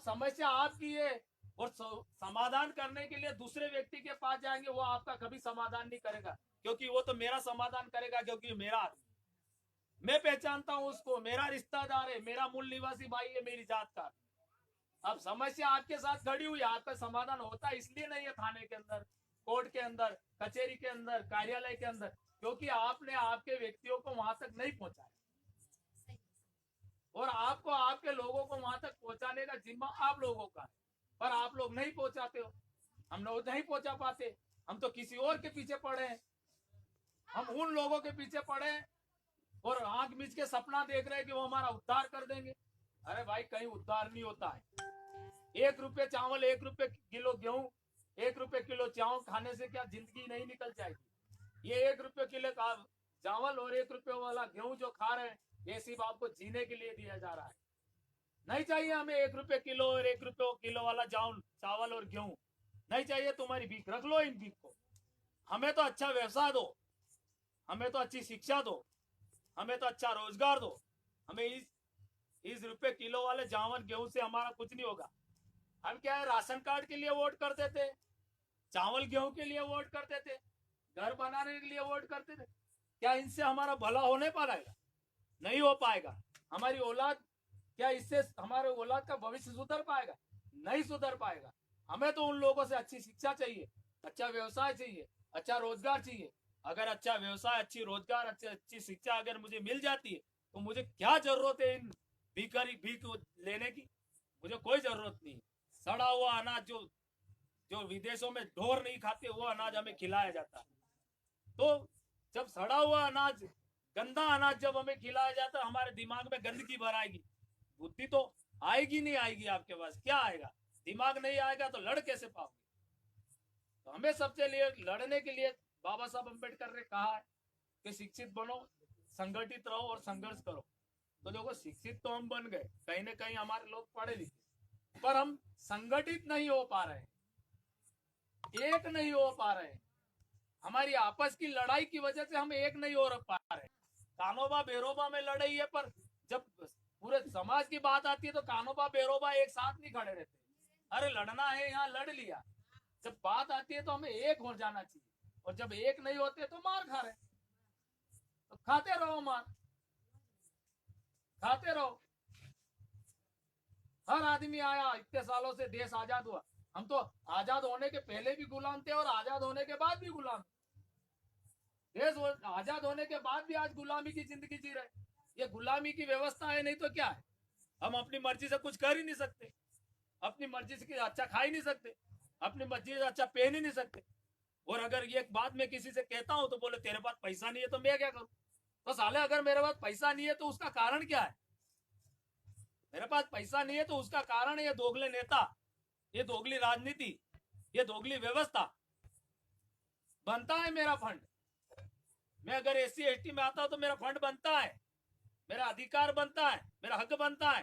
समस्या आपकी है और समाधान करने के लिए दूसरे व्यक्ति के पास जाएंगे, वो आपका कभी समाधान नहीं करेगा, क्योंकि वो तो मेरा समाधान करेगा, क्योंकि मेरा आदमी, मैं पहचानता हूं उसको, मेरा रिश्तेदार है, मेरा मूल निवासी भाई है, मेरी जात का। अब समस्या आपके साथ खड़ी हुई, आपका समाधान होता इसलिए नहीं है थाने के अंदर, कोर्ट के अंदर, कचहरी के अंदर, कार्यालय के अंदर, क्योंकि आपने आपके व्यक्तियों को वहां तक नहीं पहुंचाया, और आपको आपके लोगों को वहां तक पहुंचाने का जिम्मा आप लोगों का है, पर आप लोग नहीं पहुंचाते हो, हम लोग नहीं पहुंचा पाते, हम तो किसी और के पीछे पड़े हैं, हम उन लोगों के पीछे पड़े हैं और आंख मीच के सपना देख रहे हैं कि वो हमारा उद्धार कर देंगे। अरे भाई, कहीं उद्धार नहीं होता है। 1 रुपये चावल, 1 रुपये किलो गेहूं, 1 रुपये किलो चावल खाने से क्या जिंदगी नहीं निकल जाएगी? ये 1 रुपये किलो का चावल और 1 रुपये वाला गेहूं जो खा रहे हैं, ये सिर्फ आपको जीने के लिए दिया जा रहा है। नहीं चाहिए हमें 1 रुपये किलो और 1 रुपये किलो वाला चावल और गेहूं, नहीं चाहिए। तुम्हारी भीख रख लो इन भीख को, हमें तो अच्छा व्यवसाय दो, हमें तो अच्छी शिक्षा दो, हमें तो अच्छा रोजगार दो। हमें इस रुपये किलो वाले चावल गेहूं से हमारा कुछ नहीं होगा। हम क्या है, राशन कार्ड के लिए वोट करते थे, चावल गेहूं के लिए वोट करते थे, घर बनाने के लिए वोट करते थे। क्या इनसे हमारा भला होने पाएगा? नहीं हो पाएगा। हमारी औलाद, क्या इससे हमारे औलाद का भविष्य सुधर पाएगा? नहीं सुधर पाएगा। हमें तो उन लोगों से अच्छी शिक्षा चाहिए, अच्छा व्यवसाय चाहिए, अच्छा रोजगार चाहिए। अगर अच्छा व्यवसाय, अच्छी रोजगार, अच्छी शिक्षा अगर मुझे मिल जाती है, तो मुझे क्या जरूरत है इन भीख लेने की? मुझे कोई जरूरत नहीं। सड़ा हुआ अनाज जो विदेशों में ढोर नहीं खाते, वो अनाज हमें खिलाया जाता है। तो जब सड़ा हुआ अनाज, गंदा अनाज जब हमें खिलाया जाता है, हमारे दिमाग में गंदगी भर आएगी, बुद्धि तो आएगी नहीं आएगी आपके पास? क्या आएगा? दिमाग नहीं आएगा तो लड़ कैसे पाओगे? तो हमें सबसे लिए लड़ने के लिए बाबा साहब अम्बेडकर ने कहा है कि शिक्षित बनो, संगठित रहो और संघर्ष करो। तो देखो, शिक्षित तो हम बन गए, कहीं ना कहीं हमारे लोग पढ़े लिखे, पर हम संगठित नहीं हो पा रहे, एक नहीं हो पा रहे। हमारी आपस की लड़ाई की वजह से हम एक नहीं हो पा रहे। कानोबा बेरोबा में लड़ाई है, पर जब पूरे समाज की बात आती है तो कानोबा बेरोबा एक साथ नहीं खड़े रहते। अरे लड़ना है, यहाँ लड़ लिया। जब बात आती है तो हमें एक हो जाना चाहिए, और जब एक नहीं होते तो मार खा रहे, तो खाते रहो मार, खाते रहो। हर आदमी आया, इतने सालों से देश आजाद हुआ, हम तो आजाद होने के पहले भी गुलाम थे और आजाद होने के बाद भी गुलाम। देश आजाद होने के बाद भी आज गुलामी की जिंदगी जी रहे। ये गुलामी की व्यवस्था है, नहीं तो क्या है? हम अपनी मर्जी से कुछ कर ही नहीं सकते, अपनी मर्जी से अच्छा खा ही नहीं सकते, अपनी मर्जी से अच्छा पहन ही नहीं सकते। और अगर ये बात मैं किसी से कहता हूं तो बोले तेरे पास पैसा नहीं है, तो मैं क्या करूं? तो साले, अगर मेरे पास पैसा नहीं है तो उसका कारण क्या है? मेरे पास पैसा नहीं है तो उसका कारण है ये दोगले नेता, ये दोगली राजनीति, ये दोगली व्यवस्था। बनता है मेरा फंड, मैं अगर SC ST में आता हूं तो मेरा फंड बनता है, मेरा अधिकार बनता है, मेरा हक बनता है,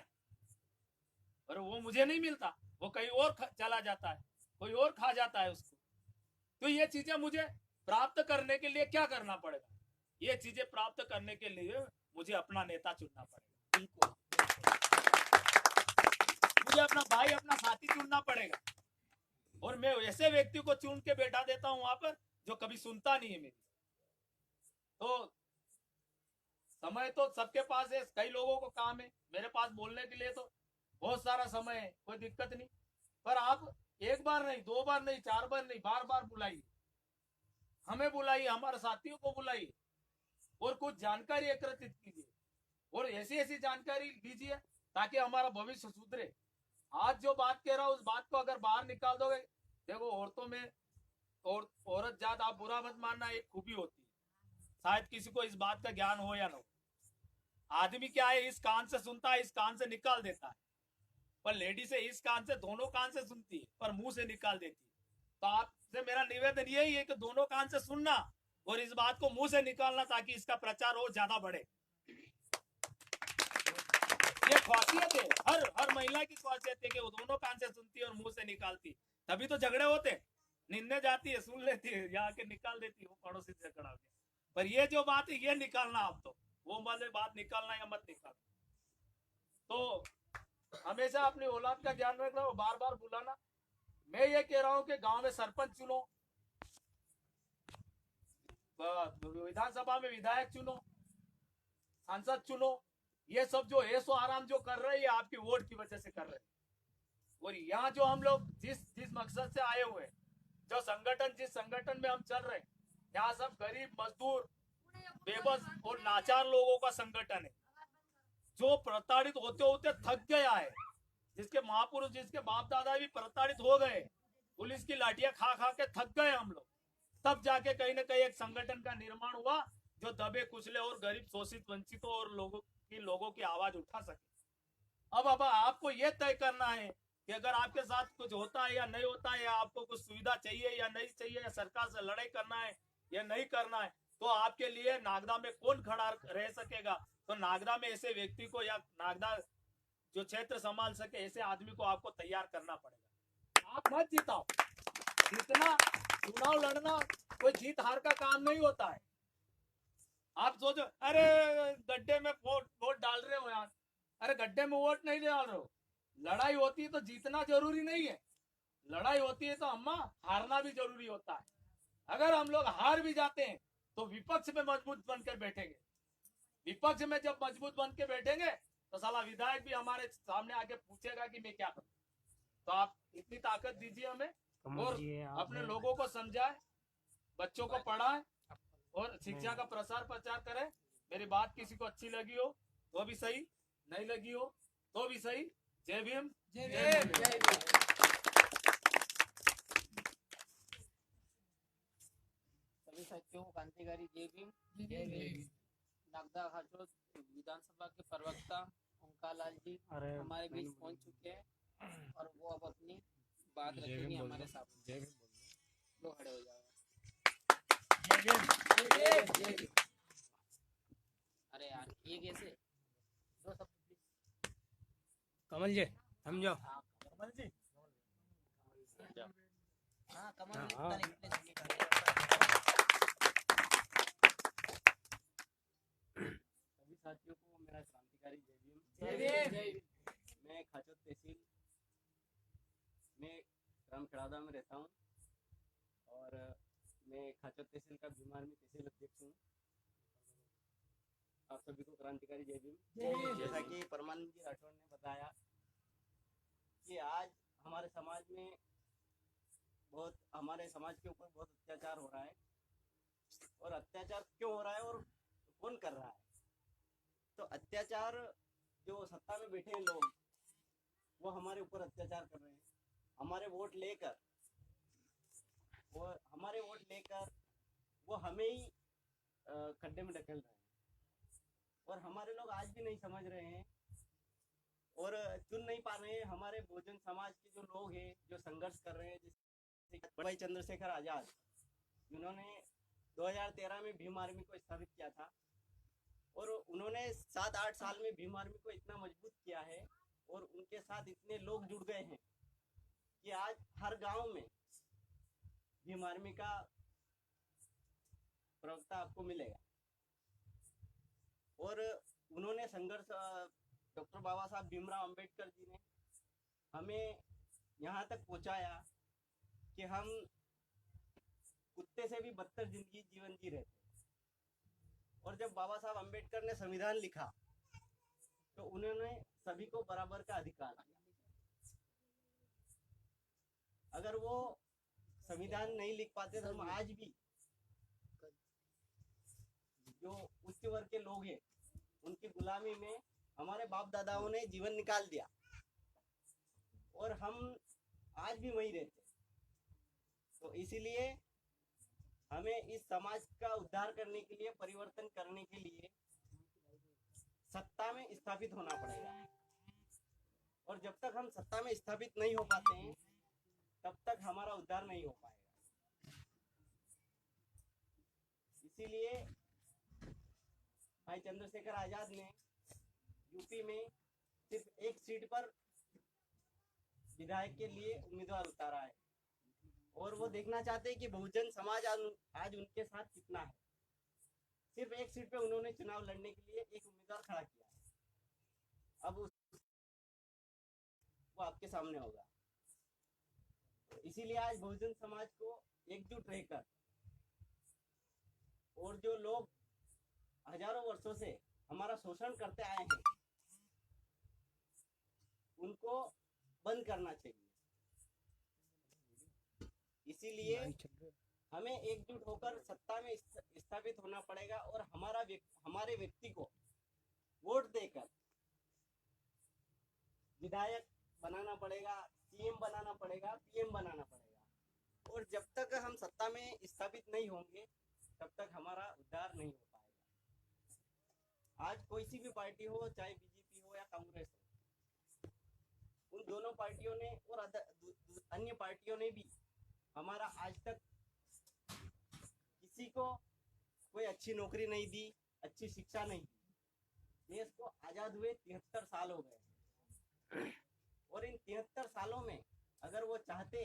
पर वो मुझे नहीं मिलता, वो कहीं और चला जाता है, कोई और खा जाता है उसको। तो ये चीजें मुझे प्राप्त करने के लिए क्या करना पड़ेगा? ये चीजें प्राप्त करने के लिए मुझे अपना नेता चुनना पड़ेगा। बिल्कुल, मुझे अपना भाई, अपना साथी चुनना पड़ेगा। और मैं ऐसे व्यक्ति को चुन के बैठा देता हूं वहां पर जो कभी सुनता नहीं है मेरी। तो समय तो सबके पास है, कई लोगों को काम है, मेरे पास बोलने के लिए तो बहुत सारा समय है, कोई दिक्कत नहीं। पर आप एक बार नहीं, 2 बार नहीं, 4 बार नहीं, बार बार बुलाइए, हमें बुलाइए, हमारे साथियों को बुलाइए, और कुछ जानकारी एकत्रित कीजिए, और ऐसी ऐसी जानकारी दीजिए ताकि हमारा भविष्य सुधरे। आज जो बात कह रहा हूं, उस बात को अगर बाहर निकाल दोगे, देखो औरतों में, और औरत जात, आप बुरा मत मानना, एक खूबी होती है, शायद किसी को इस बात का ज्ञान हो या ना हो। आदमी क्या है, इस कान से सुनता है, इस कान से निकाल देता है, पर लेडी से इस कान से, दोनों कान से सुनती है, पर मुंह से निकाल देती है। तो आपसे मेरा निवेदन यही है कि दोनों कान से सुनना और इस बात को मुंह से निकालना, ताकि इसका प्रचार और ज्यादा बढ़े। ये खासियत है, हर महिला की खासियत है कि वो दोनों कान से सुनती है और मुंह से निकालती। तभी तो झगड़े होते, निन्ने जाती है, सुन लेती है, यहाँ के निकाल देती है, वो पड़ोसी से झगड़ा हो गया। पर ये जो बात है, ये निकालना, आप तो वो वाले बात निकालना या मत निकालना। तो हमेशा अपनी औलाद का ध्यान रखना, वो बार बार बुलाना। मैं ये कह रहा हूँ कि गांव में सरपंच चुनो, विधानसभा में विधायक चुनो, सांसद चुनो। ये सब जो ऐसो आराम जो कर रहे हैं, ये आपकी वोट की वजह से कर रहे हैं। और यहाँ जो हम लोग जिस जिस मकसद से आए हुए हैं, जो संगठन जिस संगठन में हम चल रहे हैं, यहाँ सब गरीब मजदूर बेबस और लाचार लोगों का संगठन है, जो प्रताड़ित होते होते थक गया है, जिसके महापुरुष जिसके बाप दादा भी प्रताड़ित हो गए, पुलिस की लाठियां खा खा के थक गए हम लोग, तब जाके कहीं ना कहीं एक संगठन का निर्माण हुआ जो दबे कुचले और गरीब शोषित वंचितों और लोगों की आवाज उठा सके। अब आपको ये तय करना है कि अगर आपके साथ कुछ होता है या नहीं होता है, या आपको कुछ सुविधा चाहिए या नहीं चाहिए, या सरकार से लड़ाई करना है या नहीं करना है, तो आपके लिए नागदा में कौन खड़ा रह सकेगा? तो नागदा में ऐसे व्यक्ति को, या नागदा जो क्षेत्र संभाल सके, ऐसे आदमी को आपको तैयार करना पड़ेगा। आप मत जीताओ। जीतना, चुनाव लड़ना कोई जीत हार का काम नहीं होता है। आप सोचो, अरे गड्ढे में वोट डाल रहे हो यार, अरे गड्ढे में वोट नहीं डाल रहे हो। लड़ाई होती है तो जीतना जरूरी नहीं है, लड़ाई होती है तो अम्मा हारना भी जरूरी होता है। अगर हम लोग हार भी जाते हैं तो विपक्ष में मजबूत बनकर बैठेंगे। विपक्ष में जब मजबूत बन के बैठेंगे तो साला विधायक भी हमारे सामने आके पूछेगा कि मैं क्या करूं। तो आप इतनी ताकत दीजिए हमें, और अपने लोगों को समझाए, बच्चों को पढ़ाए और शिक्षा का प्रसार प्रचार करें। मेरी बात किसी को अच्छी लगी हो तो भी सही, नहीं लगी हो तो भी सही। जय भीम, जय भीम। सभी साथियों को क्रांतिकारी जय भीम, जय भीम। नागदा खाचोद विधानसभा के प्रवक्ता ओंकार लाल जी हमारे बीच पहुंच चुके हैं और वो अब अपनी बात रखेंगे हमारे सामने। जय भीम बोल, वो खड़े हो जाओ। जय भीम। अरे यार ये कैसे दो सब कमल जी समझो। कमल जी, हाँ कमल हाँ, जी हाँ। सभी साथियों को मेरा क्रांतिकारी जय भीम। जय भीम। मैं खाचोद तहसील में ग्राम खड़ादा में रहता हूँ और मैं खाचोद तहसील का भीम आर्मी तहसील अध्यक्ष हूँ। आप सभी को क्रांतिकारी जय भीम। जैसा कि परमानंद जी राठौड़ ने बताया कि आज हमारे समाज में हमारे समाज के ऊपर बहुत अत्याचार हो रहा है, और अत्याचार क्यों हो रहा है और कौन कर रहा है। तो अत्याचार जो सत्ता में बैठे हैं लोग, वो हमारे ऊपर अत्याचार कर रहे हैं। हमारे वोट लेकर वो हमें ही खड्डे में ढकेल रहे हैं, और हमारे लोग आज भी नहीं समझ रहे हैं और चुन नहीं पा रहे हैं। हमारे बहुजन समाज के जो लोग हैं, जो संघर्ष कर रहे हैं, जैसे भाई चंद्रशेखर आजाद, जिन्होंने 2013 में भीम आर्मी को स्थापित किया था, और उन्होंने 7-8 साल में भीम आर्मी को इतना मजबूत किया है, और उनके साथ इतने लोग जुड़ गए हैं कि आज हर गांव में भीम आर्मी का प्रवक्ता आपको मिलेगा। और उन्होंने संघर्ष, डॉक्टर बाबा साहब भीमराव अंबेडकर जी ने हमें यहाँ तक पहुँचाया कि हम कुत्ते से भी बदतर जिंदगी जीवन जी रहे थे। और जब बाबा साहब अंबेडकर ने संविधान लिखा तो उन्होंने सभी को बराबर का अधिकार दिया। अगर वो संविधान नहीं लिख पाते तो हम आज भी जो उच्च वर्ग के लोग हैं उनकी गुलामी में हमारे बाप दादाओं ने जीवन निकाल दिया, और हम आज भी वहीं रहते। तो इसीलिए हमें इस समाज का उद्धार करने के लिए, परिवर्तन करने के लिए सत्ता में स्थापित होना पड़ेगा। और जब तक हम सत्ता में स्थापित नहीं हो पाते हैं तब तक हमारा उद्धार नहीं हो पाएगा। इसीलिए भाई चंद्रशेखर आजाद ने यूपी में सिर्फ एक सीट पर विधायक के लिए उम्मीदवार उतारा है, और वो देखना चाहते हैं कि बहुजन समाज आज उनके साथ कितना है। सिर्फ एक सीट पे उन्होंने चुनाव लड़ने के लिए एक उम्मीदवार खड़ा किया है। अब वो आपके सामने होगा। इसीलिए आज बहुजन समाज को एकजुट रहकर, और जो लोग हजारों वर्षों से हमारा शोषण करते आए हैं उनको बंद करना चाहिए। इसीलिए हमें एकजुट होकर सत्ता में स्थापित होना पड़ेगा और हमारे व्यक्ति को वोट देकर विधायक बनाना पड़ेगा, सीएम बनाना पड़ेगा, पीएम बनाना पड़ेगा। और जब तक हम सत्ता में स्थापित नहीं होंगे तब तक हमारा उद्धार नहीं हो पाएगा। आज कोई सी भी पार्टी हो, चाहे बीजेपी हो या कांग्रेस हो, उन दोनों पार्टियों ने और अन्य पार्टियों ने भी हमारा आज तक किसी को कोई अच्छी नौकरी नहीं दी, अच्छी शिक्षा नहीं दी। देश को आजाद हुए 73 साल हो गए और इन 73 सालों में अगर वो चाहते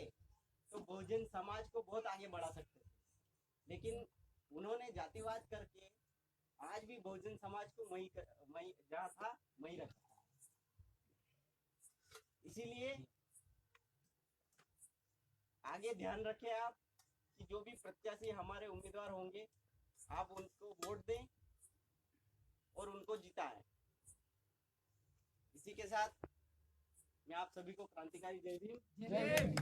तो बहुजन समाज को बहुत आगे बढ़ा सकते थे, लेकिन उन्होंने जातिवाद करके आज भी बहुजन समाज को मई जहाँ था वहीं रखा है। इसीलिए आगे ध्यान रखें आप कि जो भी प्रत्याशी हमारे उम्मीदवार होंगे आप उनको वोट दें और उनको जिताएं। इसी के साथ मैं आप सभी को क्रांतिकारी जय भीम। जय भीम।